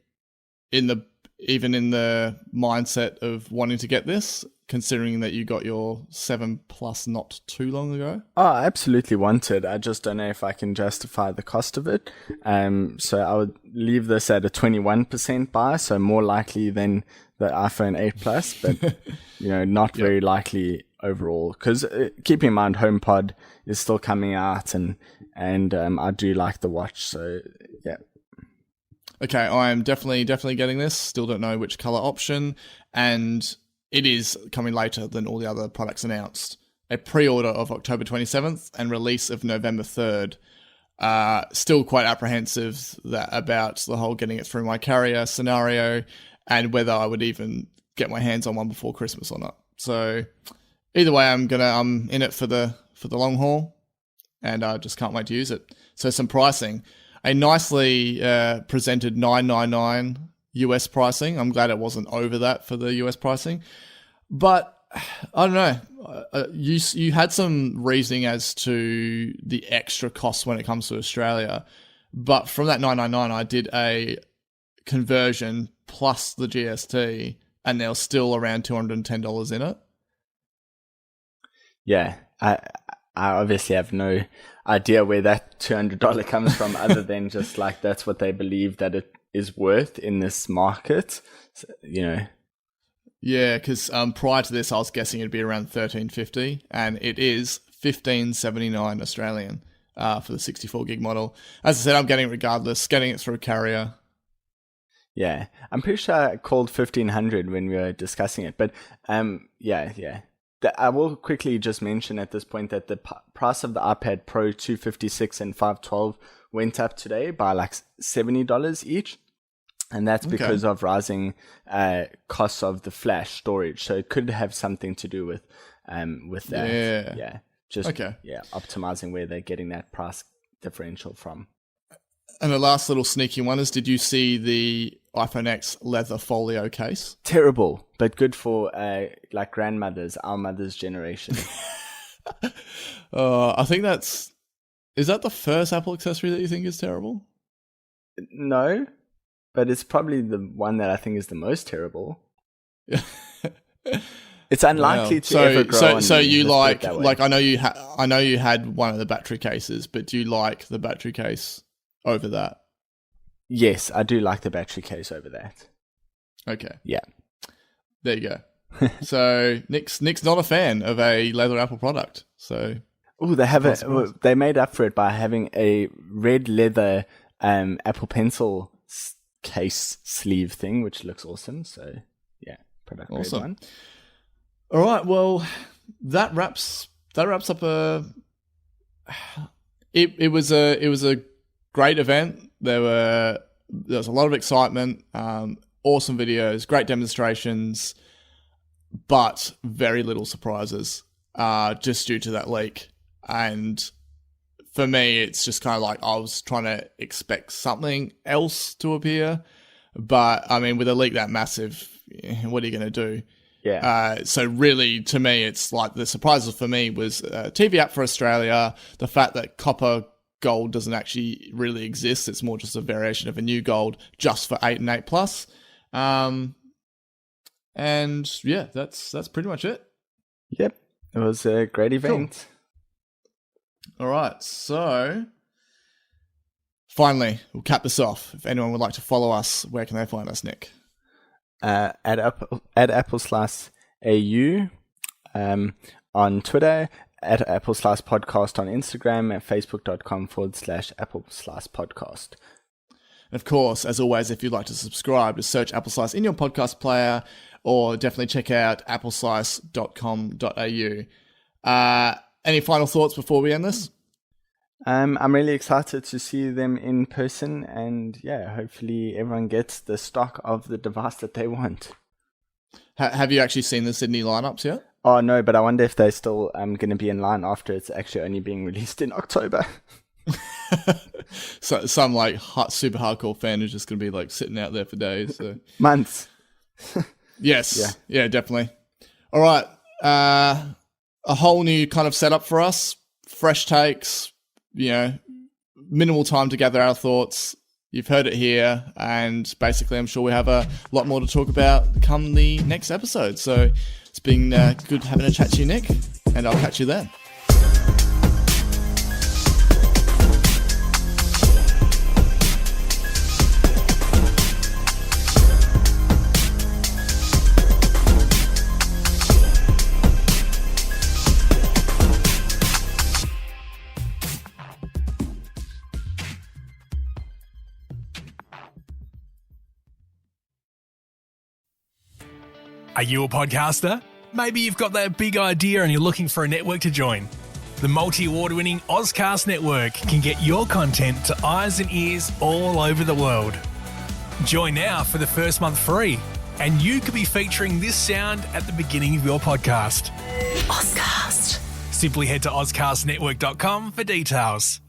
even in the mindset of wanting to get this, considering that you got your 7 Plus not too long ago? Oh, I absolutely want it. I just don't know if I can justify the cost of it. So I would leave this at a 21% buy, so more likely than the iPhone 8 Plus, but not very likely overall, because keep in mind HomePod is still coming out, and I do like the watch, so yeah. Okay, I am definitely getting this. Still don't know which color option, and it is coming later than all the other products announced. A pre-order of October 27th and release of November 3rd. Still quite apprehensive about the whole getting it through my carrier scenario, and whether I would even get my hands on one before Christmas or not. So either way, I'm in it for the long haul, and I just can't wait to use it. So some pricing, a nicely presented $999 US pricing. I'm glad it wasn't over that for the US pricing, but I don't know. You had some reasoning as to the extra costs when it comes to Australia, but from that $999, I did a conversion plus the GST, and there was still around $210 in it. Yeah, I obviously have no idea where that $200 comes from, other than just like that's what they believe that it is worth in this market. So, Yeah, because prior to this, I was guessing it'd be around $1,350, and it is $1,579 Australian for the 64 gig model. As I said, I'm getting it regardless, getting it through carrier. Yeah, I'm pretty sure I called 1,500 when we were discussing it, but yeah. I will quickly just mention at this point that the price of the iPad Pro 256 and 512 went up today by like $70 each. And that's because of rising costs of the flash storage. So it could have something to do with that. Yeah. Just optimizing where they're getting that price differential from. And the last little sneaky one is, did you see the iPhone X leather folio case? Terrible, but good for like grandmothers, our mother's generation. I think is that the first Apple accessory that you think is terrible? No, but it's probably the one that I think is the most terrible. It's unlikely to ever grow on. So you like I know you had one of the battery cases, but do you like the battery case over that? Yes, I do like the battery case over that. Okay. Yeah. There you go. So Nick's not a fan of a leather Apple product. So they made up for it by having a red leather Apple Pencil case sleeve thing, which looks awesome. So yeah, product awesome. One. All right. Well, that wraps up It was a great event. There was a lot of excitement, awesome videos, great demonstrations, but very little surprises, just due to that leak. And for me, it's just kind of like I was trying to expect something else to appear. But, I mean, with a leak that massive, what are you going to do? Yeah. So really, to me, it's like the surprises for me was TV app for Australia, the fact that copper gold doesn't actually really exist. It's more just a variation of a new gold just for 8 and 8 plus. And yeah, that's pretty much it. Yep. It was a great event. All right. So finally, we'll cap this off. If anyone would like to follow us, where can they find us, Nick? At Apple/AU on Twitter, at Apple/podcast on Instagram, and Facebook.com/Apple/podcast. Of course, as always, if you'd like to subscribe, just search Apple Slice in your podcast player, or definitely check out appleslice.com.au. Any final thoughts before we end this? I'm really excited to see them in person, and yeah, hopefully everyone gets the stock of the device that they want. Have you actually seen the Sydney lineups yet? Oh no, but I wonder if they're still going to be in line after it's actually only being released in October. So some like super hardcore fan is just going to be like sitting out there for days. So. Months. Yes. Yeah, definitely. All right. A whole new kind of setup for us. Fresh takes, minimal time to gather our thoughts. You've heard it here. And basically, I'm sure we have a lot more to talk about come the next episode. So it's been good having a chat to you, Nick. And I'll catch you then. Are you a podcaster? Maybe you've got that big idea and you're looking for a network to join. The multi-award-winning Ozcast Network can get your content to eyes and ears all over the world. Join now for the first month free, and you could be featuring this sound at the beginning of your podcast. Ozcast. Simply head to ozcastnetwork.com for details.